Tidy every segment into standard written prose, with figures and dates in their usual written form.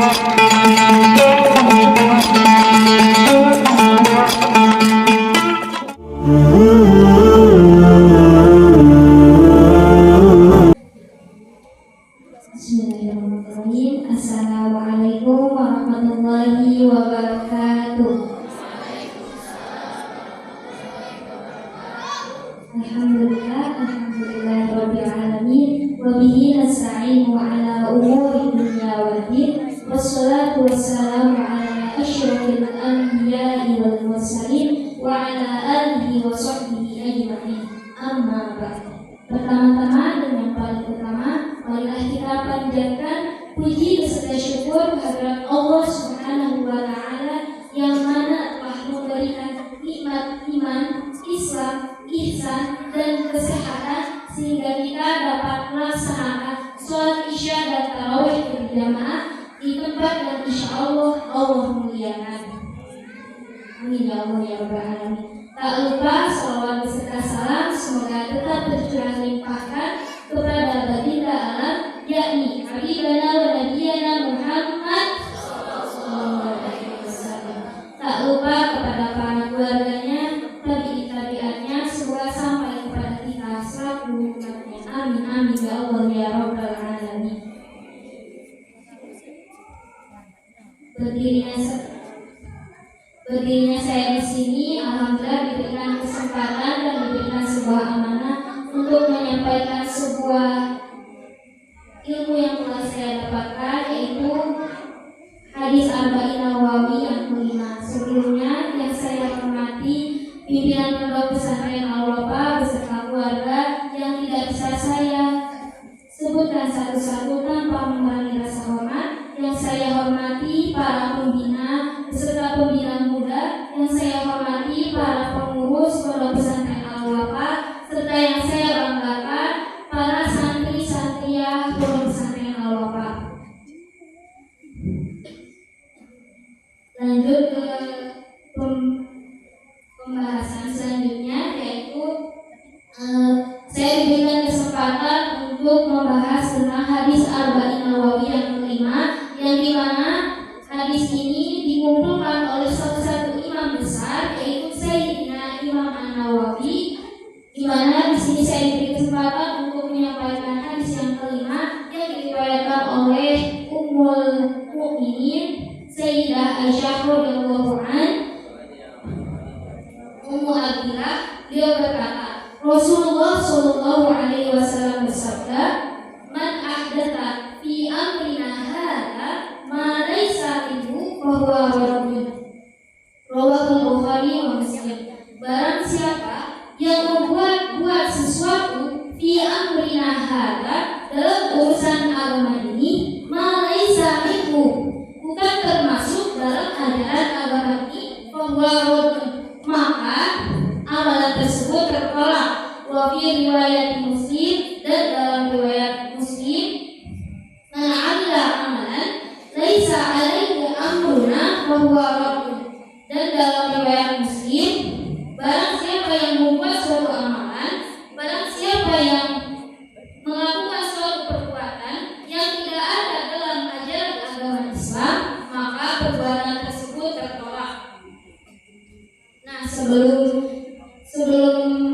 Bismillahirrahmanirrahim. Assalamualaikum warahmatullahi wabarakatuh. Alhamdulillah rabbil alamin wa bihi nasta'inu ala umuri dunya waddin. Wassalatu wassalamu ala asyrafil anbiya'i wal mursalin wa ala alihi wa sahbihi ajma'in. Amma ba'd. Pertama-tama dan yang paling utama, marilah kita panjatkan puji beserta syukur kehadirat Allah Subhanahu wa taala yang mana telah memberikan nikmat iman, Islam, ihsan dan kesehatan sehingga kita dapat melaksanakan sholat isya dan tarawih berjamaah di tempat yang insyaallah Allah muliakan. Amin ya Allah ya rabbal alamin. Tak lupa salawat beserta salam semoga tetap tercurah limpahkan kepada baginda alam, yakni habibana wa nabiyana Muhammad sallallahu alaihi wasallam. Tak lupa kepada para keluarganya, tabi'in-tabi'atnya, semoga sampai kepada kita selaku umatnya. Amin amin ya Allah ya rabbal alamin. Berdirinya saya di sini, alhamdulillah diberikan kesempatan dan diberikan sebuah amanah untuk menyampaikan sebuah ilmu yang telah saya dapatkan, yaitu hadis Arba'in Nawawi yang kelima. Sebelumnya yang saya hormati pimpinan pondok pesantren Al-Wafa beserta keluarga yang tidak bisa saya sebutkan satu-satu tanpa mengurangi rasa hormat. Yang saya hormati para pembina beserta pembina muda, yang saya hormati para pengurus pondok pesantren Al-Wafa, serta yang saya banggakan para santri-santriah pondok pesantren Al-Wafa. Lanjut ke pembahasan selanjutnya, yaitu saya diberikan kesempatan untuk membahas tentang hadis Arba'in Nawawi yang kelima, yang dimana hadis ini dikumpulkan oleh salah satu imam besar, yaitu Sayyidina Imam An-Nawawi, dimana di sini saya diberi kesempatan untuk menyampaikan hadis yang kelima yang diriwayatkan oleh Ummul Mukminin Sayyidah Aisyah radhiyallahu anha, Ummu Abdillah. Beliau berkata, Rasulullah sallallahu alaihi wasallam bersabda, "Man ahdatha fi amrina hadza ma laysa minhu fa huwa raddun." Rawahu Bukhari wa Muslim. Barang siapa yang membuat sesuatu fi amrina hadza, dalam urusan agama ini, ma laysa minhu, bukan termasuk dalam ajaran agama ini, fa huwa raddun, maka amalan tersebut tertolak. Wa fi riwayat Muslim, dan dalam riwayat Muslim, man 'amila amalan laisa 'alaihi amruna fa huwa raddun, dan dalam riwayat Muslim, barang siapa yang membuat suatu amalan, barang siapa yang melakukan suatu perbuatan yang tidak ada dalam ajaran agama Islam, maka perbuatan tersebut tertolak. Nah, sebelum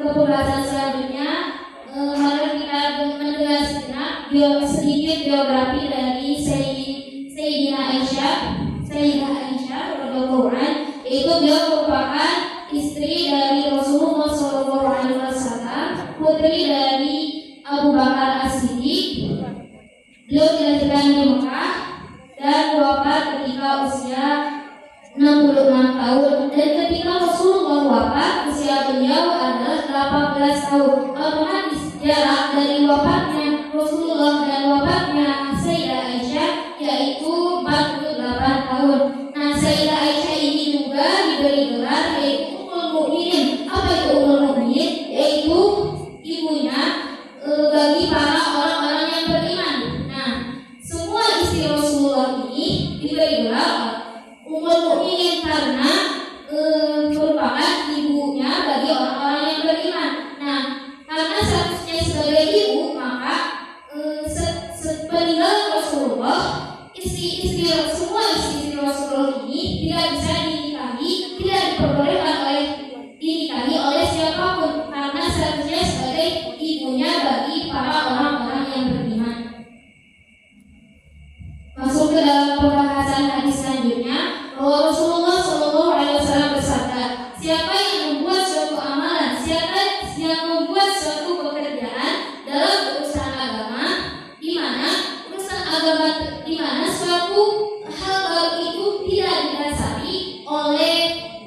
ke pembahasan selanjutnya, mari kita mendengar sejenak sedikit biografi dari Sayyidah Aisyah radhiyallahu anha, yaitu beliau merupakan istri dari Rasulullah sallallahu alaihi wasallam, putri dari Abu Bakar As-Siddiq. Beliau dilahirkan di Mekah dan wafat ketika usia 66 tahun, dan ketika Rasulullah wafat usia beliau adalah 18 tahun. Otomatis jarak dari wafatnya Rasulullah dan wafatnya Sayyidah Aisyah yaitu 48 tahun. Nah, Sayyidah Aisyah ini juga diberi gelar yaitu Ummul Mukminin. Apa itu Ummul Mukminin? Yaitu ibunya bagi para orang-orang yang beriman. Nah, semua istri Rasulullah ini diberi gelar Ummul Mukminin karena merupakan ibunya bagi orang-orang yang beriman. Nah, karena statusnya sebagai ibu, maka sepeninggal Rasulullah, istri semua istri Rasulullah ini tidak bisa dinikahi, tidak diperbolehkan dinikahi oleh siapapun karena seharusnya sebagai ibunya bagi para orang-orang yang beriman. Masuk ke dalam pembahasan hadis selanjutnya, bahwa Rasulullah SAW bersabda, siapa yang membuat suatu amalan, siapa yang membuat suatu pekerjaan dalam urusan agama, di mana suatu hal baru itu tidak didasari oleh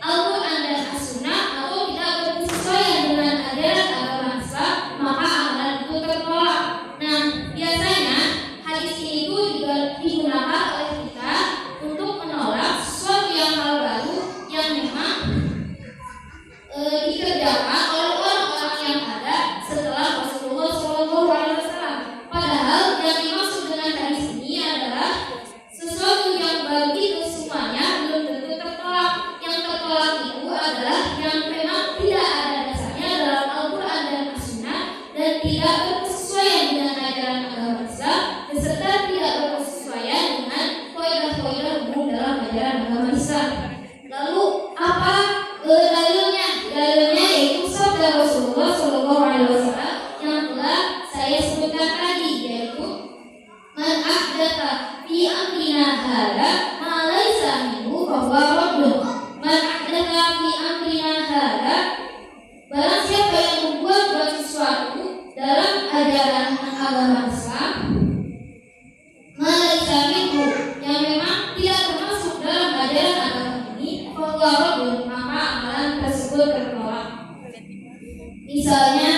Al-Quran dan As-Sunnah atau tidak bersesuaian dengan ajaran agama Islam, maka amalan itu tertolak. Nah, biasanya hadis ini itu digunakan oleh kita untuk menolak sesuatu yang hal baru yang memang dikerjakan oleh orang-orang yang ada setelah Rasulullah SAW. Padahal yang dimaksud dengan hadis ini adalah sesuatu yang baru itu semuanya belum tentu tertolak. Yang tertolak itu adalah yang memang tidak ada dasarnya dalam Al-Quran dan As-Sunnah dan tidak berkesesuaian dengan ajaran agama Islam beserta tidak berkesesuaian dengan kaidah-kaidah umum dalam ajaran agama Islam. Lalu apa dalilnya? Dalilnya yaitu sabda Rasulullah SAW yang telah saya sebutkan tadi, yaitu man ahdatsa fi amrina hadza ma laysa minhu fa huwa raddun. Man ahdatsa fi amrina hadza, barang siapa yang membuat sesuatu dalam ajaran agama Islam, ma laysa minhu, yang memang tidak termasuk dalam ajaran agama ini, fa huwa raddun, maka amalan tersebut tertolak. Misalnya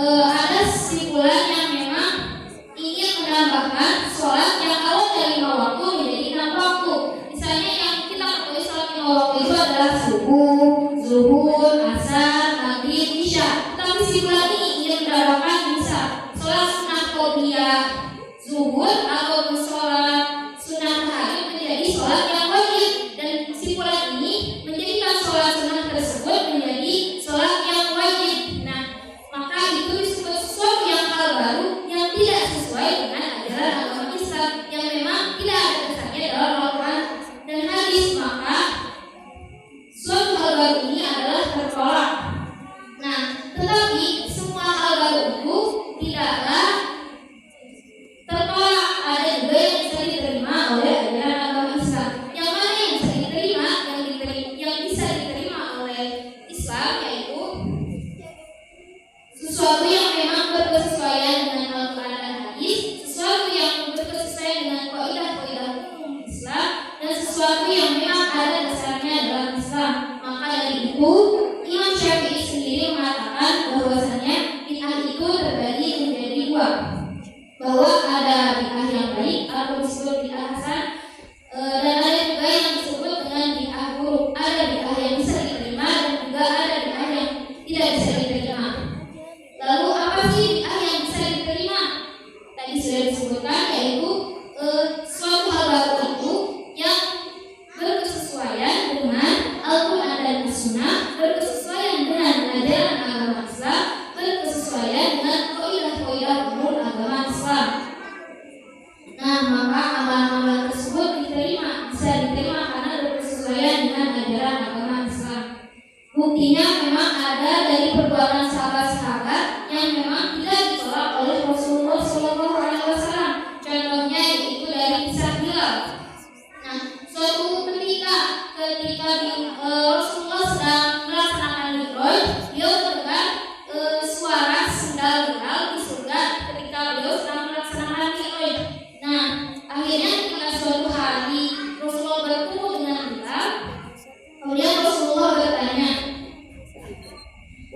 ada simpulan yang memang ingin menambahkan sholat yang kalau dari 5 waktu menjadi 6 waktu. Misalnya yang kita ketahui sholat 5 waktu itu adalah subuh, zuhur, asar, maghrib, isya. Tapi simpulan ini ingin menambahkan bisa sholat sunat qobliyah zuhur atau sholat sunat tahajud menjadi sholat yang wajib, dan simpulan ini menjadikan sholat sunat tersebut menjadi sholat yang wajib. Nah, maka itu disebut sesuatu yang hal baru yang tidak sesuai dengan ajaran agama Islam yang memang tidak ada dasarnya dalam Al-Quran dan hadis, maka suatu hal baru ini adalah tertolak. Nah, tetapi semua hal baru itu tidaklah tertolak. Ada juga yang bisa diterima oleh ajaran agama Islam. Yang mana yang bisa diterima? Yang bisa diterima oleh Islam yaitu sesuatu yang memang berkesesuaian dengan Al-Quran dan hadis, sesuatu yang berkesesuaian dengan kaidah-kaidah umum Islam, dan sesuatu yang memang ada dasarnya dalam Islam. Maka dari itu Imam Syafi'i sendiri mengatakan bahwasanya bid'ah itu terbagi menjadi 2, bahwa ada bid'ah yang baik atau disebut bid'ah hasan, dan ada juga yang disebut dengan bid'ah buruk. Ada bid'ah yang bisa diterima dan juga ada bid'ah yang tidak bisa diterima. Lalu apa sih bid'ah yang bisa diterima? Tadi sudah disebutkan, yaitu suatu hal baru itu yang berkesesuaian dengan Al-Quran dan As-Sunnah, berkesesuaian dengan ajaran agama Islam, berkesesuaian dengan kaidah-kaidah umum agama Islam. Nah, maka amalan-amalan tersebut bisa diterima karena berkesesuaian dengan ajaran agama Islam. Buktinya memang ada dari perbuatan sahabat-sahabat yang memang tidak ditolak oleh Rasulullah SAW. Contohnya yaitu dari kisah Bilal. Nah, suatu ketika Rasulullah sedang melaksanakan mi'raj, beliau mendengar suara sendal Bilal di surga ketika beliau sedang melaksanakan mi'raj. Nah, akhirnya ketika suatu hari Rasulullah bertemu dengan Bilal, kemudian Rasulullah bertanya,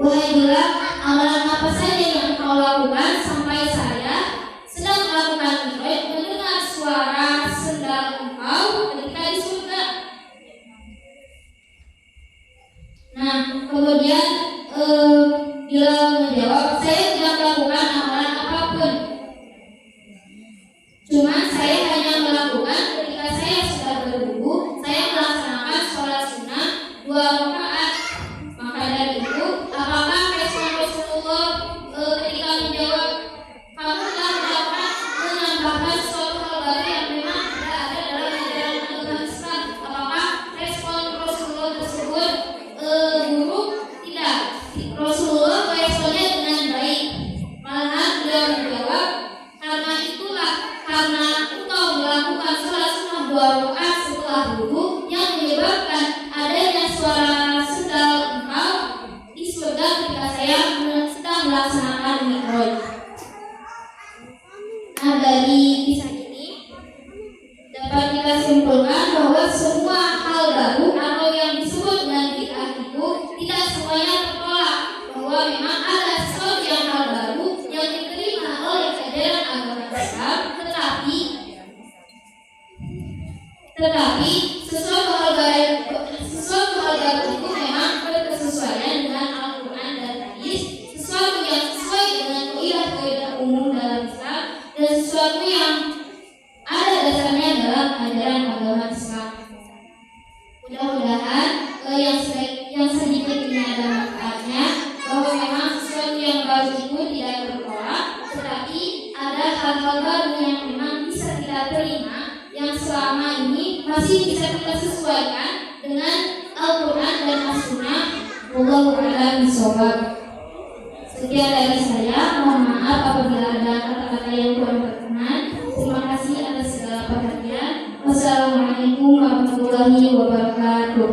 wahai Bilal, amalan apa saja yang kau lakukan sampai saya sedang melakukan mi'raj mendengar suara sendal engkau ketika di surga? Nah, kemudian Bilal menjawab, saya tidak melakukan amalan apapun, cuma saya hanya melakukan ketika saya sudah berwudu, saya melaksanakan sholat sunnah 2 rakaat. Maka dari itu, apakah respon Rasulullah ketika menjawab, kamu telah menambahkan suatu hal baru yang memang tidak ada dalam Tetapi sesuatu hal baru itu memang berkesesuaian dengan Al-Quran dan hadis, sesuatu yang sesuai dengan kaidah-kaidah umum dalam Islam, dan sesuatu yang ada dasarnya dalam ajaran agama Islam. Mudah-mudahan yang sedikit ini ada manfaatnya, bahwa memang sesuatu yang baru itu tidak bertolak, tetapi ada hal-hal baru yang memang bisa kita terima, yang selama ini masih bisa kita sesuaikan dengan Al-Quran dan As-Sunnah. Wallahu a'lam bishawab. Sekian dari saya. Mohon maaf apabila ada kata-kata yang kurang berkenan. Terima kasih atas segala perhatian. Wassalamualaikum warahmatullahi wabarakatuh.